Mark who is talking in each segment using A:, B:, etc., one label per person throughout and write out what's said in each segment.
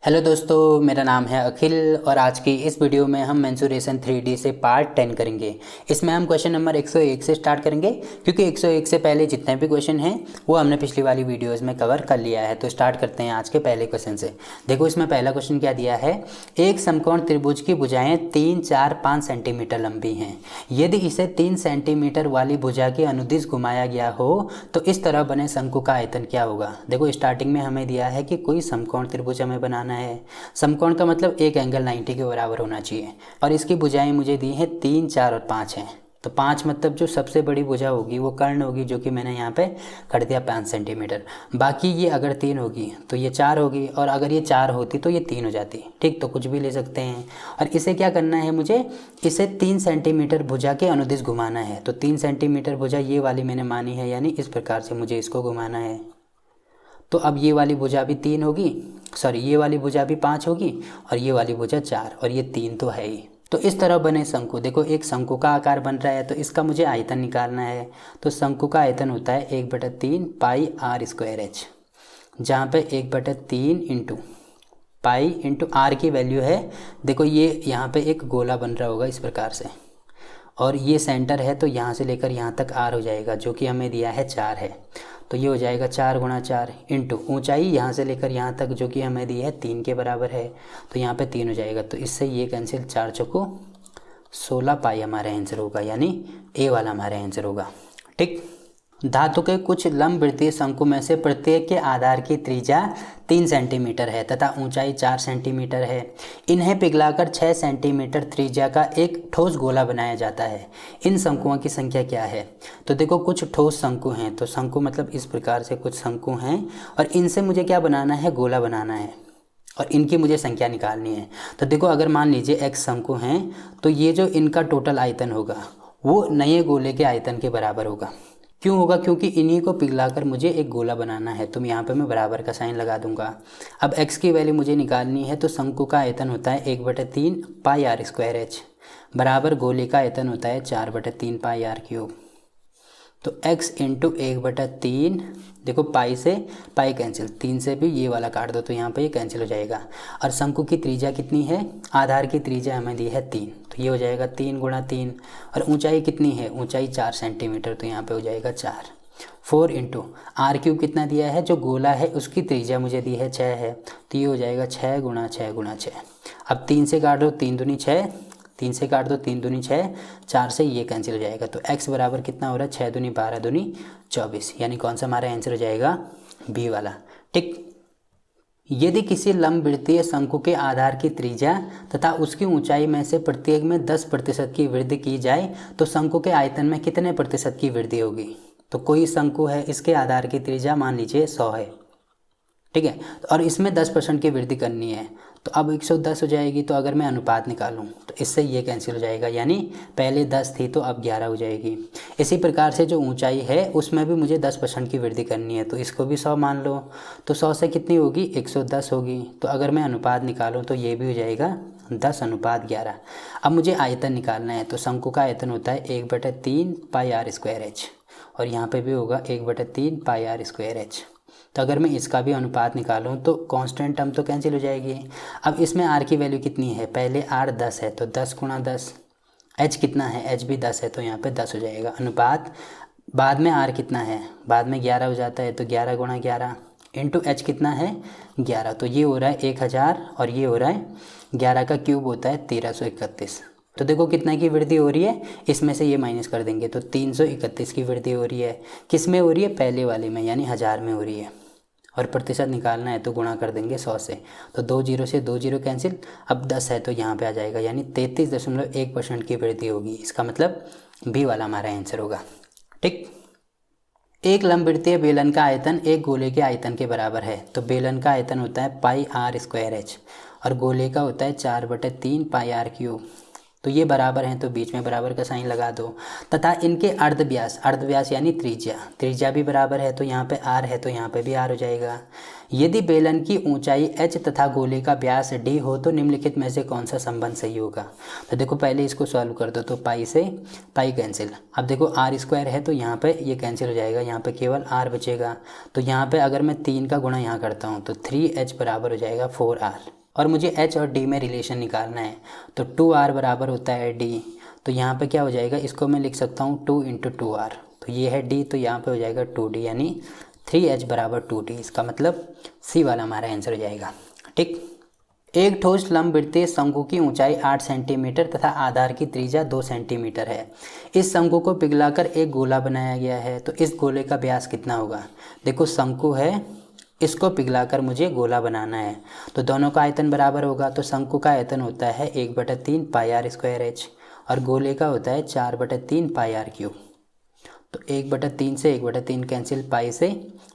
A: Hello दोस्तों, मेरा नाम है अखिल और आज की इस वीडियो में हम मेंसुरेशन 3D से पार्ट 10 करेंगे। इसमें हम क्वेश्चन नंबर 101 से स्टार्ट करेंगे क्योंकि 101 से पहले जितने भी क्वेश्चन हैं वो हमने पिछली वाली वीडियोस में कवर कर लिया है। तो स्टार्ट करते हैं आज के पहले क्वेश्चन से। देखो इसमें पहला क्वेश्चन क्या दिया है, एक समकोण त्रिभुज की भुजाएं 3, 4, 5 सेंटीमीटर लंबी हैं। यदि इसे 3 सेंटीमीटर वाली भुजा के अनुदिश घुमाया गया हो तो इस तरह बने शंकु का आयतन क्या होगा। देखो स्टार्टिंग में हमें दिया है कि कोई समकोण त्रिभुज हमें बनाना है। समकोण का मतलब एक एंगल 90 के बराबर होना चाहिए और इसकी भुजाएं मुझे दी हैं 3, 4 और 5 हैं। तो 5 मतलब जो सबसे बड़ी भुजा होगी वो कर्ण होगी, जो कि मैंने यहाँ पे कर दिया 5 सेंटीमीटर। बाकी ये अगर 3 होगी तो ये 4 होगी और अगर ये 4 होती तो ये 3 हो जाती। ठीक, तो कुछ भी ले सकते हैं। और इसे क्या करना है, मुझे इसे 3 सेंटीमीटर भुजा के अनुदिश घुमाना है। तो 3 सेंटीमीटर भुजा ये वाली मैंने मानी है, यानी इस प्रकार से मुझे इसको घुमाना है। तो अब ये वाली भुजा भी 3 होगी, ये वाली भुजा भी 5 होगी और ये वाली भुजा 4 और ये 3 तो है ही। तो इस तरह बने शंकु। देखो एक शंकु का आकार बन रहा है तो इसका मुझे आयतन निकालना है। तो शंकु का आयतन होता है 1/3 पाई आर स्क्वायर एच, जहाँ पे 1/3 इंटू पाई इंटू आर की वैल्यू है। देखो ये यहाँ पे एक गोला बन रहा होगा इस प्रकार से और ये सेंटर है तो यहाँ से लेकर यहाँ तक आर हो जाएगा, जो कि हमें दिया है 4 है। तो ये हो जाएगा 4 × 4 इंटू ऊंचाई यहाँ से लेकर यहाँ तक जो कि हमें दी है 3 के बराबर है। तो यहाँ पे 3 हो जाएगा। तो इससे ये कैंसिल, 4 चौको 16 पाई हमारा आंसर होगा, यानी ए वाला हमारा आंसर होगा। ठीक, धातु के कुछ लंबवृत्तीय शंकु में से प्रत्येक के आधार की त्रिज्या 3 सेंटीमीटर है तथा ऊंचाई 4 सेंटीमीटर है। इन्हें पिघलाकर 6 सेंटीमीटर त्रिज्या का एक ठोस गोला बनाया जाता है। इन शंकुओं की संख्या क्या है। तो देखो कुछ ठोस शंकु हैं, तो शंकु मतलब इस प्रकार से कुछ शंकु हैं और इनसे मुझे क्या बनाना है, गोला बनाना है और इनकी मुझे संख्या निकालनी है। तो देखो अगर मान लीजिए x शंकु हैं तो ये जो इनका टोटल आयतन होगा वो नए गोले के आयतन के बराबर होगा। क्यों होगा, क्योंकि इन्हीं को पिघलाकर मुझे एक गोला बनाना है। तो यहाँ पे मैं बराबर का साइन लगा दूंगा। अब x की वैल्यू मुझे निकालनी है तो शंकु का आयतन होता है 1/3 पाई आर स्क्वायर एच बराबर गोले का आयतन होता है 4/3 पाई आर क्यूब। तो x इंटू 1/3, देखो पाई से पाई कैंसिल, 3 से भी ये वाला काट दो तो यहाँ पे ये कैंसिल हो जाएगा। और शंकु की त्रिज्या कितनी है, आधार की त्रिज्या हमें दी है 3, तो ये हो जाएगा 3 × 3। और ऊंचाई कितनी है, ऊंचाई 4 सेंटीमीटर, तो यहाँ पे हो जाएगा 4। 4 इंटू आर क्यूब कितना दिया है, जो गोला है उसकी त्रिज्या मुझे दी है 6 है, तो ये हो जाएगा 6 × 6 × 6। अब 3 से काट दो, 3 दूनी 6, 3 से काट दो 3 दूनी 6, 4 से ये कैंसिल हो जाएगा। तो x बराबर कितना हो रहा है, 6 दूनी 12 दूनी 24, यानी कौन सा हमारा आंसर हो जाएगा, बी वाला। ठीक, यदि किसी लंबवृत्तीय शंकु के आधार की त्रिज्या तथा उसकी ऊंचाई में से प्रत्येक में 10% की वृद्धि की जाए तो शंकु के आयतन में कितने प्रतिशत की वृद्धि होगी। तो कोई शंकु है, इसके आधार की त्रिज्या मान लीजिए 100 है, ठीक है, और इसमें 10% की वृद्धि करनी है। तो अब 110 हो जाएगी। तो अगर मैं अनुपात निकालूं तो इससे ये कैंसिल हो जाएगा, यानी पहले 10 थी तो अब 11 हो जाएगी। इसी प्रकार से जो ऊंचाई है उसमें भी मुझे 10% की वृद्धि करनी है, तो इसको भी 100 मान लो। तो 100 से कितनी होगी, 110 होगी। तो अगर मैं अनुपात निकालूँ तो ये भी हो जाएगा 10:11। अब मुझे आयतन निकालना है। तो शंकु का आयतन होता है 1/3 पाई आर स्क्वायर एच और यहाँ पर भी होगा 1/3 पाई आर स्क्वायर एच। तो अगर मैं इसका भी अनुपात निकालूं तो कांस्टेंट टर्म तो कैंसिल हो जाएगी। अब इसमें r की वैल्यू कितनी है, पहले r 10 है तो 10 × 10, h कितना है, h भी 10 है तो यहाँ पे 10 हो जाएगा। अनुपात बाद में r कितना है, बाद में 11 हो जाता है तो 11 × 11 इंटू h कितना है 11, तो ये हो रहा है 1000 और ये हो रहा है 11 का क्यूब होता है 1331। तो देखो कितना की वृद्धि हो रही है, इसमें से ये माइनस कर देंगे तो 331 की वृद्धि हो रही है। किस में हो रही है, पहले वाले में, यानी 1000 में हो रही है। और प्रतिशत निकालना है तो गुणा कर देंगे 100 से, तो 2 0 से 2 0 कैंसिल। अब 10 है तो यहाँ पे आ जाएगा, यानी 33.1% की वृद्धि होगी। इसका मतलब बी वाला हमारा आंसर होगा। ठीक, एक लंबवृत्तीय बेलन का आयतन एक गोले के आयतन के बराबर है। तो बेलन का आयतन होता है पाई आर स्क्वायर एच और गोले का होता है 4/3 पाई आर क्यूब। तो ये बराबर हैं तो बीच में बराबर का साइन लगा दो, तथा इनके अर्धव्यास यानी त्रिज्या भी बराबर है, तो यहाँ पे r है तो यहाँ पे भी r हो जाएगा। यदि बेलन की ऊंचाई h तथा गोले का व्यास d हो तो निम्नलिखित में से कौन सा संबंध सही होगा। तो देखो पहले इसको सॉल्व कर दो, तो पाई से पाई कैंसिल। अब देखो r² है तो यहाँ पे ये कैंसिल हो जाएगा, यहाँ पे केवल r बचेगा। तो यहाँ पे अगर मैं 3 का गुणा यहाँ करता हूँ तो 3h बराबर हो जाएगा 4r, और मुझे h और d में रिलेशन निकालना है। तो 2r बराबर होता है d, तो यहाँ पे क्या हो जाएगा, इसको मैं लिख सकता हूँ 2 × 2r, तो ये है d, तो यहाँ पे हो जाएगा 2d यानी 3h बराबर 2d। इसका मतलब सी वाला हमारा आंसर हो जाएगा। ठीक, एक ठोस लंबवृत्तीय शंकु की ऊंचाई 8 सेंटीमीटर तथा आधार की त्रिज्या 2 सेंटीमीटर है। इस शंकु को पिघलाकर एक गोला बनाया गया है, तो इस गोले का व्यास कितना होगा। देखो शंकु है, इसको पिघलाकर मुझे गोला बनाना है, तो दोनों का आयतन बराबर होगा। तो शंकु का आयतन होता है 1/3 πr² h और गोले का होता है 4/3 πr³। तो 1/3 से 1/3 कैंसिल, पाई से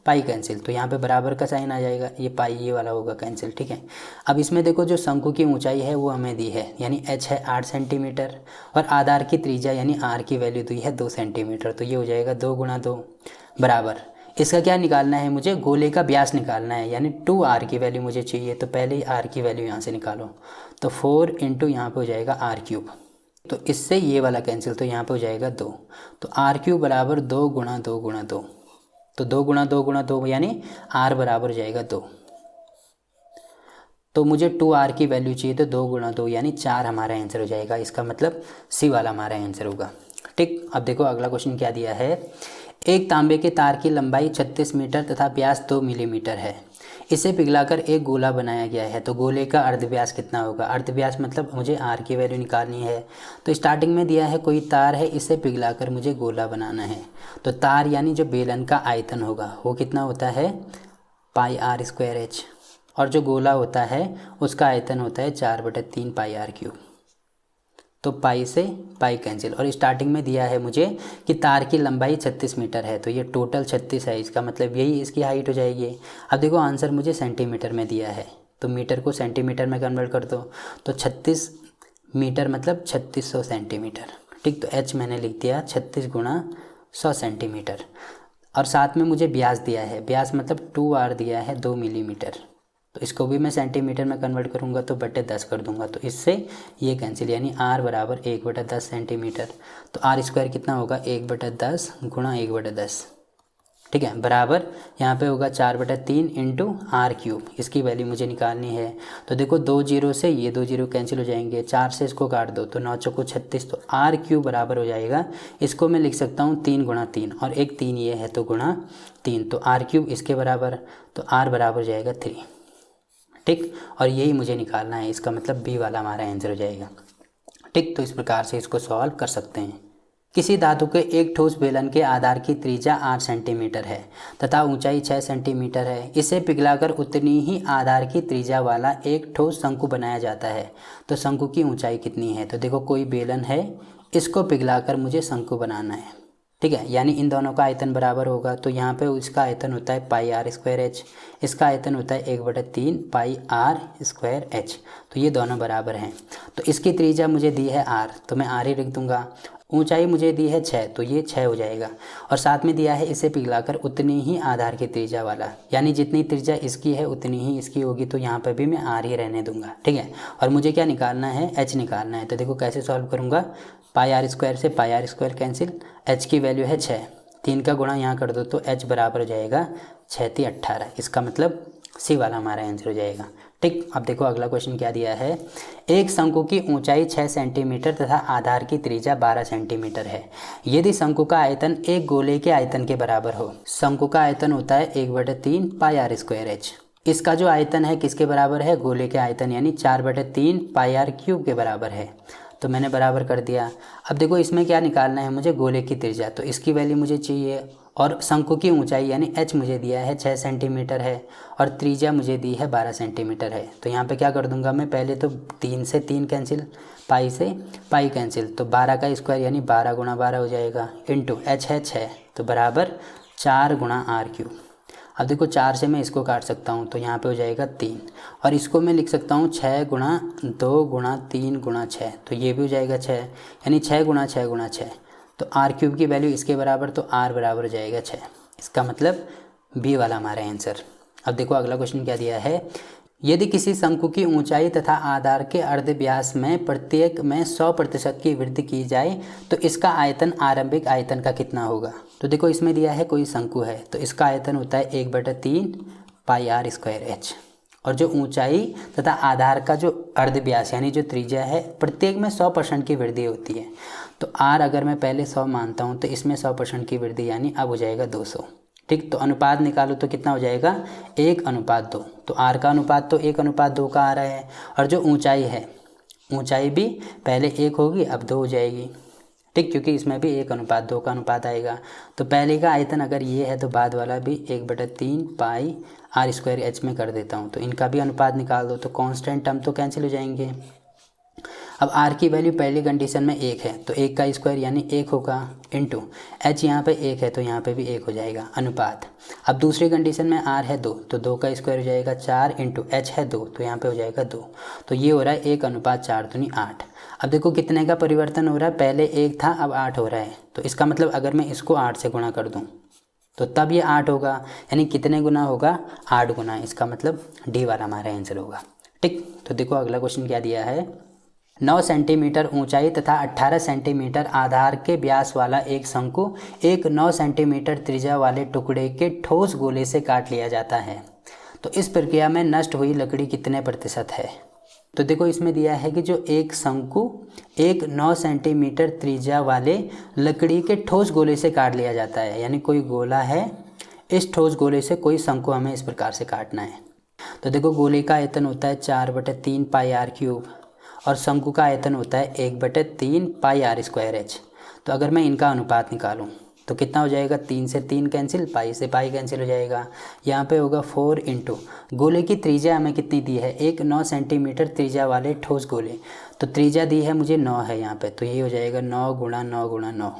A: पाई कैंसिल, तो यहाँ पे बराबर का साइन आ जाएगा, ये पाई ये वाला होगा कैंसिल। ठीक है, अब इसमें देखो जो शंकु की ऊंचाई है वो हमें दी है, यानी h है 8 सेंटीमीटर, और आधार की त्रिज्या यानी r की वैल्यू दी है 2 सेंटीमीटर, तो ये हो जाएगा 2 × 2 बराबर। इसका क्या निकालना है, मुझे गोले का व्यास निकालना है, यानी 2r की वैल्यू मुझे चाहिए। तो पहले ही r की वैल्यू यहाँ से निकालो, तो 4 × यहाँ पे हो जाएगा r³, तो इससे ये वाला कैंसिल, तो यहाँ पे हो जाएगा 2। तो r³ बराबर 2 × 2 × 2, तो 2 × 2 × 2 यानी r बराबर हो जाएगा 2। तो मुझे 2r की वैल्यू चाहिए, तो 2 × 2 यानी 4 हमारा आंसर हो जाएगा। इसका मतलब सी वाला हमारा आंसर होगा। ठीक, अब देखो अगला क्वेश्चन क्या दिया है। एक तांबे के तार की लंबाई 36 मीटर तथा व्यास 2 मिलीमीटर है। इसे पिघलाकर एक गोला बनाया गया है, तो गोले का अर्धव्यास कितना होगा। अर्धव्यास मतलब मुझे r की वैल्यू निकालनी है। तो स्टार्टिंग में दिया है कोई तार है, इसे पिघलाकर मुझे गोला बनाना है। तो तार यानी जो बेलन का आयतन होगा वो कितना होता है πr² h, और जो गोला होता है उसका आयतन होता है 4/3 πr³। तो पाई से पाई कैंसिल, और स्टार्टिंग में दिया है मुझे कि तार की लंबाई 36 मीटर है, तो ये टोटल 36 है, इसका मतलब यही इसकी हाइट हो जाएगी। अब देखो आंसर मुझे सेंटीमीटर में दिया है, तो मीटर को सेंटीमीटर में कन्वर्ट कर दो, तो 36 मीटर मतलब 3600 सेंटीमीटर। ठीक, तो h मैंने लिख दिया 36 × 100 सेंटीमीटर, और साथ में मुझे व्यास दिया है, व्यास मतलब 2r दिया है 2 मिलीमीटर, तो इसको भी मैं सेंटीमीटर में कन्वर्ट करूँगा तो /10 कर दूंगा, तो इससे ये कैंसिल, यानी r बराबर 1/10 सेंटीमीटर। तो r² कितना होगा 1/10 × 1/10। ठीक है, बराबर यहाँ पे होगा 4/3 × r³, इसकी वैल्यू मुझे निकालनी है। तो देखो 2 0 से ये 2 0 कैंसिल हो जाएंगे, 4 से इसको काट दो तो 9 चौको 36, तो r³ बराबर हो जाएगा, इसको मैं लिख सकता हूँ 3 × 3, और एक 3 ये है तो गुणा 3, तो r³ इसके बराबर, तो r बराबर हो जाएगा 3। ठीक, और यही मुझे निकालना है, इसका मतलब बी वाला हमारा आंसर हो जाएगा। ठीक, तो इस प्रकार से इसको सॉल्व कर सकते हैं। किसी धातु के एक ठोस बेलन के आधार की त्रिज्या 8 सेंटीमीटर है तथा ऊंचाई 6 सेंटीमीटर है। इसे पिघलाकर उतनी ही आधार की त्रिज्या वाला एक ठोस शंकु बनाया जाता है, तो शंकु की ऊंचाई कितनी है। तो देखो कोई बेलन है, इसको पिघलाकर मुझे शंकु बनाना है। ठीक है, यानी इन दोनों का आयतन बराबर होगा, तो यहाँ पे इसका आयतन होता है πr² h, इसका आयतन होता है 1/3 πr² h, तो ये दोनों बराबर हैं। तो इसकी त्रिज्या मुझे दी है r, तो मैं r ही लिख दूंगा। ऊंचाई मुझे दी है 6, तो ये 6 हो जाएगा, और साथ में दिया है इसे पिघलाकर उतनी ही आधार की त्रिज्या वाला, यानी जितनी त्रिज्या इसकी है उतनी ही इसकी होगी, तो यहाँ पर भी मैं r ही रहने दूंगा। ठीक है, और मुझे क्या निकालना है, h निकालना है। तो देखो कैसे सॉल्व करूँगा, πr² से πr² कैंसिल, h की वैल्यू है 6, 3 का गुणा यहाँ कर दो तो h बराबर हो जाएगा 6 × 18, इसका मतलब सी वाला हमारा आंसर हो जाएगा। ठीक, अब देखो अगला क्वेश्चन क्या दिया है। एक शंकु की ऊंचाई 6 सेंटीमीटर तथा आधार की त्रिज्या 12 सेंटीमीटर है। यदि शंकु का आयतन एक गोले के आयतन के बराबर हो। शंकु का आयतन होता है 1/3 πr² h। इसका जो आयतन है किसके बराबर है, गोले के आयतन यानी 4/3 πr³ के बराबर है, तो मैंने बराबर कर दिया। अब देखो इसमें क्या निकालना है मुझे, गोले की त्रिज्या, तो इसकी वैल्यू मुझे चाहिए, और शंकु की ऊंचाई यानी h मुझे दिया है 6 सेंटीमीटर है, और त्रिज्या मुझे दी है 12 सेंटीमीटर है। तो यहाँ पे क्या कर दूंगा मैं, पहले तो 3 से 3 कैंसिल, पाई से पाई कैंसिल, तो 12 का स्क्वायर यानी 12 × 12 हो जाएगा, इंटू h है 6, तो बराबर 4 × r³। अब देखो 4 से मैं इसको काट सकता हूँ, तो यहाँ पे हो जाएगा 3, और इसको मैं लिख सकता हूँ 6 गुणा 2 गुणा 3 गुणा 6, तो ये भी हो जाएगा 6, यानी 6 गुणा 6 गुणा 6, तो आर क्यूब की वैल्यू इसके बराबर, तो आर बराबर हो जाएगा 6। इसका मतलब बी वाला हमारा आंसर। अब देखो अगला क्वेश्चन क्या दिया है, यदि किसी शंकु की ऊंचाई तथा आधार के अर्ध व्यास में प्रत्येक में 100% की वृद्धि की जाए तो इसका आयतन आरंभिक आयतन का कितना होगा। तो देखो इसमें दिया है कोई शंकु है, तो इसका आयतन होता है 1/3 पाई आर स्क्वायर एच, और जो ऊंचाई तथा आधार का जो अर्ध व्यास यानी जो त्रिज्या है प्रत्येक में 100% की वृद्धि होती है। तो आर अगर मैं पहले 100 मानता हूँ तो इसमें 100% की वृद्धि यानी अब हो जाएगा 200। ठीक, तो अनुपात निकालो तो कितना हो जाएगा 1:2। तो आर का अनुपात तो 1:2 का आ रहा है, और जो ऊंचाई है ऊंचाई भी पहले 1 होगी अब 2 हो जाएगी। ठीक, क्योंकि इसमें भी 1:2 का अनुपात आएगा। तो पहले का आयतन अगर ये है तो बाद वाला भी 1/3 पाई आर स्क्वायर एच में कर देता हूँ, तो इनका भी अनुपात निकाल दो, तो कांस्टेंट टर्म तो कैंसिल हो जाएंगे। अब आर की वैल्यू पहली कंडीशन में 1 है तो 1 का स्क्वायर यानी 1 होगा, इंटू एच यहाँ पे 1 है तो यहाँ पे भी 1 हो जाएगा अनुपात। अब दूसरी कंडीशन में आर है 2 तो 2 का स्क्वायर हो जाएगा 4, इंटू एच है 2 तो यहाँ पे हो जाएगा 2, तो ये हो रहा है 1:4 दूनी 8। अब देखो कितने का परिवर्तन हो रहा है, पहले 1 था अब 8 हो रहा है, तो इसका मतलब अगर मैं इसको 8 से गुणा कर दूँ तो तब ये 8 होगा, यानी कितने गुना होगा 8 गुना। इसका मतलब डी वाला हमारा आंसर होगा। ठीक, तो देखो अगला क्वेश्चन क्या दिया है, 9 सेंटीमीटर ऊंचाई तथा 18 सेंटीमीटर आधार के व्यास वाला एक शंकु एक 9 सेंटीमीटर त्रिज्या वाले टुकड़े के ठोस गोले से काट लिया जाता है, तो इस प्रक्रिया में नष्ट हुई लकड़ी कितने प्रतिशत है। तो देखो इसमें दिया है कि जो एक शंकु एक 9 सेंटीमीटर त्रिज्या वाले लकड़ी के ठोस गोले से काट लिया जाता है, यानी कोई गोला है, इस ठोस गोले से कोई शंकु हमें इस प्रकार से काटना है। तो देखो गोले का आयतन होता है 4/3 पाई आर क्यूब, और शंकु का आयतन होता है 1/3 पाई आर स्क्वायर एच। तो अगर मैं इनका अनुपात निकालूं तो कितना हो जाएगा, 3 से 3 कैंसिल, पाई से पाई कैंसिल हो जाएगा। यहाँ पे होगा 4 इंटू गोले की त्रिज्या हमें कितनी दी है, एक 9 सेंटीमीटर त्रिज्या वाले ठोस गोले, तो त्रिज्या दी है मुझे 9 है यहाँ पे, तो ये हो जाएगा 9 गुणा 9 गुणा 9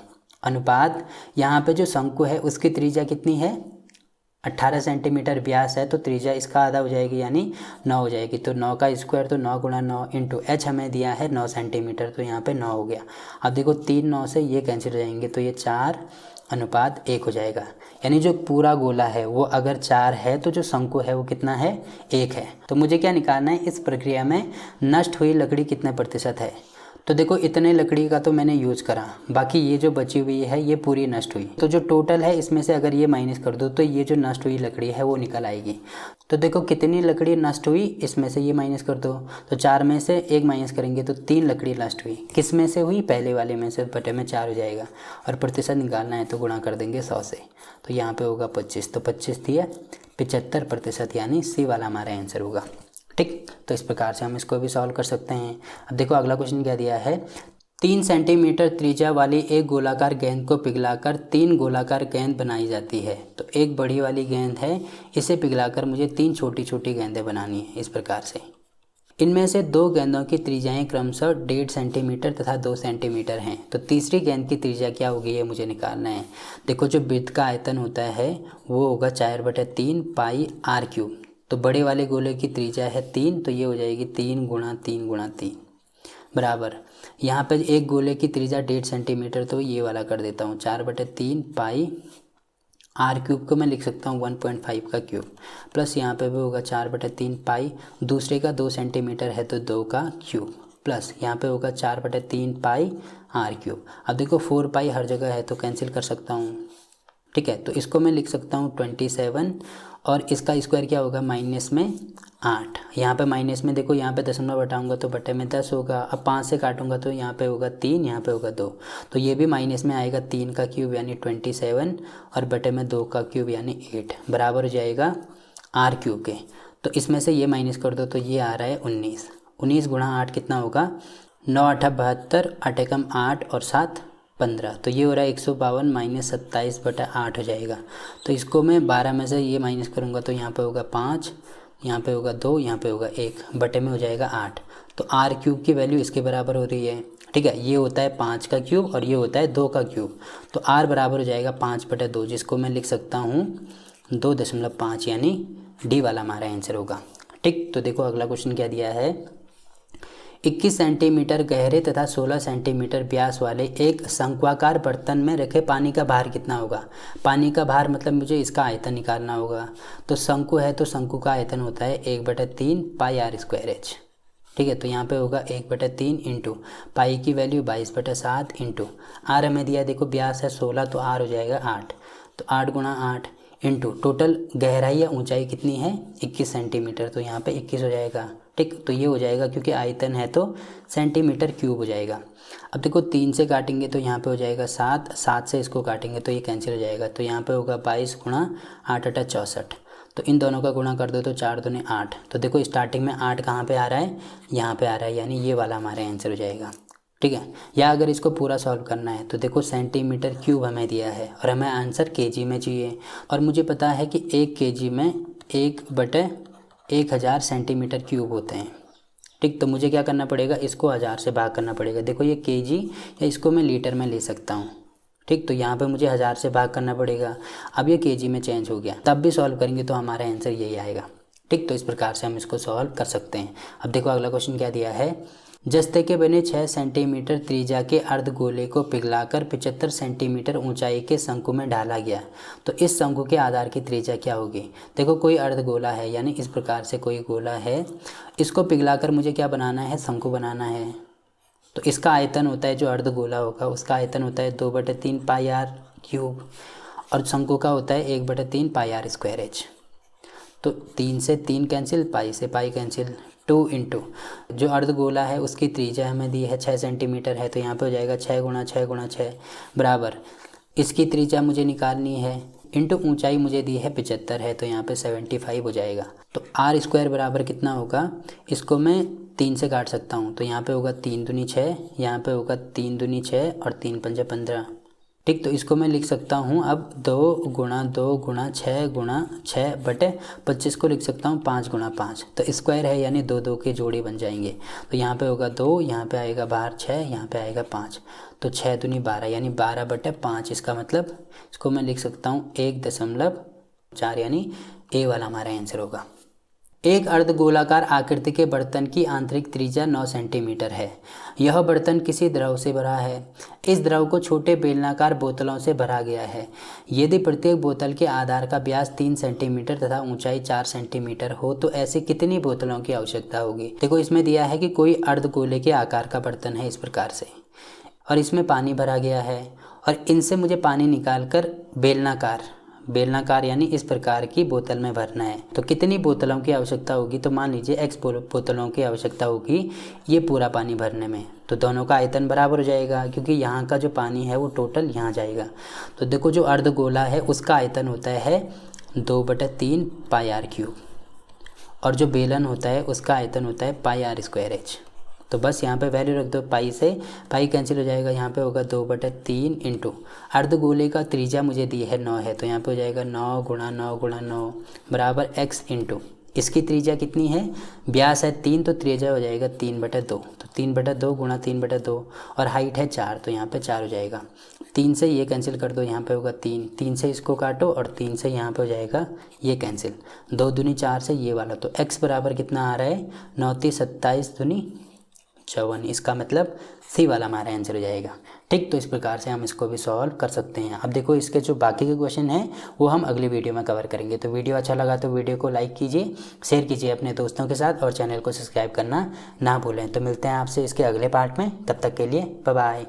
A: अनुपात। यहाँ पे जो शंकु है उसकी त्रिज्या कितनी है 18 सेंटीमीटर व्यास है, तो त्रिज्या इसका आधा हो जाएगी यानी 9 हो जाएगी। तो 9 का स्क्वायर तो 9 गुणा 9 इंटू एच हमें दिया है 9 सेंटीमीटर, तो यहाँ पे 9 हो गया। अब देखो 3 9 से ये कैंसिल हो जाएंगे, तो ये 4:1 हो जाएगा, यानी जो पूरा गोला है वो अगर 4 है तो जो शंकु है वो कितना है 1 है। तो मुझे क्या निकालना है, इस प्रक्रिया में नष्ट हुई लकड़ी कितने प्रतिशत है। तो देखो इतने लकड़ी का तो मैंने यूज़ करा, बाकी ये जो बची हुई है ये पूरी नष्ट हुई, तो जो टोटल है इसमें से अगर ये माइनस कर दो तो ये जो नष्ट हुई लकड़ी है वो निकल आएगी। तो देखो कितनी लकड़ी नष्ट हुई, इसमें से ये माइनस कर दो, तो 4 में से 1 माइनस करेंगे तो 3 लकड़ी नष्ट हुई। किस में से हुई, पहले वाले में से, बटे में 4 हो जाएगा, और प्रतिशत निकालना है तो गुणा कर देंगे 100 से, तो यहाँ पे होगा 25, तो 25 दिया 75%, यानी सी वाला हमारा आंसर होगा। ठीक, तो इस प्रकार से हम इसको भी सॉल्व कर सकते हैं। अब देखो अगला क्वेश्चन क्या दिया है, 3 सेंटीमीटर त्रिज्या वाली एक गोलाकार गेंद को पिघलाकर 3 गोलाकार गेंद बनाई जाती है। तो एक बड़ी वाली गेंद है, इसे पिघलाकर मुझे 3 छोटी छोटी गेंदें बनानी है इस प्रकार से। इनमें से 2 गेंदों की त्रिज्याएं क्रमशः 1.5 सेंटीमीटर तथा 2 सेंटीमीटर हैं, तो तीसरी गेंद की त्रिज्या क्या होगी ये मुझे निकालना है। देखो जो वृत्त का आयतन होता है वो होगा 4/3 पाई आर क्यूब, तो बड़े वाले गोले की त्रिज्या है 3, तो ये हो जाएगी 3 गुणा 3 गुणा 3 बराबर, यहाँ पे एक गोले की त्रिज्या 1.5 सेंटीमीटर, तो ये वाला कर देता हूँ 4/3 पाई आर क्यूब को मैं लिख सकता हूँ 1.5 का क्यूब, प्लस यहाँ पे भी होगा 4/3 पाई, दूसरे का 2 सेंटीमीटर है तो 2 का क्यूब, प्लस यहाँ पे होगा 4/3 पाई आर क्यूब। अब देखो 4 पाई हर जगह है तो कैंसिल कर सकता हूँ। ठीक है, तो इसको मैं लिख सकता हूँ 27, और इसका स्क्वायर क्या होगा माइनस में 8, यहाँ पे माइनस में देखो यहाँ पे दशमलव घटाऊंगा तो बटे में 10 होगा, अब 5 से काटूंगा तो यहाँ पे होगा 3, यहाँ पे होगा 2, तो ये भी माइनस में आएगा 3 का क्यूब यानी 27, और बटे में 2 का क्यूब यानी 8 बराबर हो जाएगा आर क्यूब के। तो इसमें से ये माइनस कर दो तो ये आ रहा है 19, 19 गुणा 8 कितना होगा, 9 8 72, 8 एकम 8 और 7 15, तो ये हो रहा है 152 माइनस 27/8 हो जाएगा। तो इसको मैं 12 में से ये माइनस करूँगा तो यहाँ पे होगा 5, यहाँ पे होगा 2, यहाँ पे होगा 1, बटे में हो जाएगा 8, तो आर क्यूब की वैल्यू इसके बराबर हो रही है। ठीक है, ये होता है 5 का क्यूब और ये होता है 2 का क्यूब, तो आर बराबर हो जाएगा 5/2, जिसको मैं लिख सकता हूँ 2.5 यानी डी वाला हमारा आंसर होगा। ठीक, तो देखो अगला क्वेश्चन क्या दिया है। 21 सेंटीमीटर गहरे तथा 16 सेंटीमीटर व्यास वाले एक शंक्वाकार बर्तन में रखे पानी का भार कितना होगा। पानी का भार मतलब मुझे इसका आयतन निकालना होगा। तो शंकु है तो शंकु का आयतन होता है 1/3 पाई आर स्क्वायर एच। ठीक है, तो यहाँ पे होगा 1/3 इंटू पाई की वैल्यू 22/7 इंटू आर हमें दिया, देखो व्यास है 16 तो आर हो जाएगा 8, तो 8 गुणा 8 इंटू टोटल गहराई या ऊंचाई कितनी है 21 सेंटीमीटर, तो यहाँ पे 21 हो जाएगा। ठीक, तो ये हो जाएगा क्योंकि आयतन है तो सेंटीमीटर क्यूब हो जाएगा। अब देखो 3 से काटेंगे तो यहाँ पे हो जाएगा 7, 7 से इसको काटेंगे तो ये कैंसिल हो जाएगा, तो यहाँ पे होगा 22 गुणा 8 × 64, तो इन दोनों का गुणा कर दो तो 4 दूनी 8। तो देखो स्टार्टिंग में 8 कहाँ पे आ रहा है, यहाँ पे आ रहा है, यानी ये वाला हमारा आंसर हो जाएगा। ठीक है, या अगर इसको पूरा सॉल्व करना है तो देखो सेंटीमीटर क्यूब हमें दिया है और हमें आंसर केजी में चाहिए, और मुझे पता है कि 1 केजी में 1/1000 सेंटीमीटर क्यूब होते हैं। ठीक, तो मुझे क्या करना पड़ेगा, इसको 1000 से भाग करना पड़ेगा। देखो ये केजी या इसको मैं लीटर में ले सकता हूँ। ठीक, तो यहाँ पे मुझे 1000 से भाग करना पड़ेगा। अब ये केजी में चेंज हो गया, तब भी सॉल्व करेंगे तो हमारा आंसर यही आएगा। ठीक, तो इस प्रकार से हम इसको सॉल्व कर सकते हैं। अब देखो अगला क्वेश्चन क्या दिया है। जस्ते के बने 6 सेंटीमीटर त्रिज्या के अर्धगोले को पिघलाकर 75 सेंटीमीटर ऊंचाई के शंकु में डाला गया, तो इस शंकु के आधार की त्रिज्या क्या होगी। देखो कोई अर्धगोला है, यानी इस प्रकार से कोई गोला है, इसको पिघलाकर मुझे क्या बनाना है, शंकु बनाना है। तो इसका आयतन होता है, जो अर्धगोला होगा उसका आयतन होता है 2/3 पाई आर क्यूब, और शंकु का होता है 1/3 पाई आर स्क्वायर एच। तो 3 से 3 कैंसिल, पाई से पाई कैंसिल, 2 इंटू जो अर्धगोला है उसकी त्रिज्या हमें दी है 6 सेंटीमीटर है, तो यहाँ पे हो जाएगा 6 गुणा 6 गुणा 6 बराबर इसकी त्रिज्या मुझे निकालनी है, इंटू ऊंचाई मुझे दी है 75 है, तो यहाँ पे 75 हो जाएगा। तो आर स्क्वायर बराबर कितना होगा, इसको मैं 3 से काट सकता हूँ, तो यहाँ पे होगा 3 दूनी 6, यहाँ पे होगा 3 दूनी 6 और 3 पंजे 15। ठीक, तो इसको मैं लिख सकता हूँ अब 2 गुणा 2 गुणा 6 गुणा 6/25 को लिख सकता हूँ 5 गुणा 5, तो स्क्वायर है यानी 2 2 के जोड़ी बन जाएंगे। तो यहाँ पे होगा 2, यहाँ पे आएगा बाहर 6, यहाँ पे आएगा 5, तो 6 दूनी 12 यानी 12/5। इसका मतलब इसको मैं लिख सकता हूँ 1.4 यानी ए वाला हमारा आंसर होगा। एक अर्धगोलाकार आकृति के बर्तन की आंतरिक त्रिज्या 9 सेंटीमीटर है। यह बर्तन किसी द्रव से भरा है। इस द्रव को छोटे बेलनाकार बोतलों से भरा गया है। यदि प्रत्येक बोतल के आधार का व्यास 3 सेंटीमीटर तथा ऊंचाई 4 सेंटीमीटर हो तो ऐसी कितनी बोतलों की आवश्यकता होगी। देखो इसमें दिया है कि कोई अर्धगोले के आकार का बर्तन है इस प्रकार से, और इसमें पानी भरा गया है, और इनसे मुझे पानी निकाल कर बेलनाकार यानी इस प्रकार की बोतल में भरना है। तो कितनी बोतलों की आवश्यकता होगी, तो मान लीजिए x बोतलों की आवश्यकता होगी ये पूरा पानी भरने में, तो दोनों का आयतन बराबर हो जाएगा क्योंकि यहाँ का जो पानी है वो टोटल यहाँ जाएगा। तो देखो जो अर्धगोला है उसका आयतन होता है 2/3 पाई आर क्यूब, और जो बेलन होता है उसका आयतन होता है पाई आर स्क्वायर एच। तो बस यहाँ पे वैल्यू रख दो, पाई से पाई कैंसिल हो जाएगा, यहाँ पे होगा 2/3 इंटू अर्धगोले का त्रिज्या मुझे दी है 9 है, तो यहाँ पे हो जाएगा 9 गुणा 9 गुणा 9 बराबर x इंटू इसकी त्रिज्या कितनी है, व्यास है 3 तो त्रिज्या हो जाएगा 3/2, तो 3/2 गुणा 3/2 और हाइट है 4, तो यहाँ पे 4 हो जाएगा। 3 से ये कैंसिल कर दो, यहाँ पे होगा 3, 3 से इसको काटो और 3 से यहाँ पे हो जाएगा ये कैंसिल, 2 दूनी 4 से ये वाला, तो x बराबर कितना आ रहा है 9 × 27 दूनी 54। इसका मतलब सी वाला हमारा आंसर हो जाएगा। ठीक, तो इस प्रकार से हम इसको भी सॉल्व कर सकते हैं। अब देखो इसके जो बाकी के क्वेश्चन हैं वो हम अगली वीडियो में कवर करेंगे। तो वीडियो अच्छा लगा तो वीडियो को लाइक कीजिए, शेयर कीजिए अपने दोस्तों के साथ, और चैनल को सब्सक्राइब करना ना भूलें। तो मिलते हैं आपसे इसके अगले पार्ट में, तब तक के लिए बाय बाय।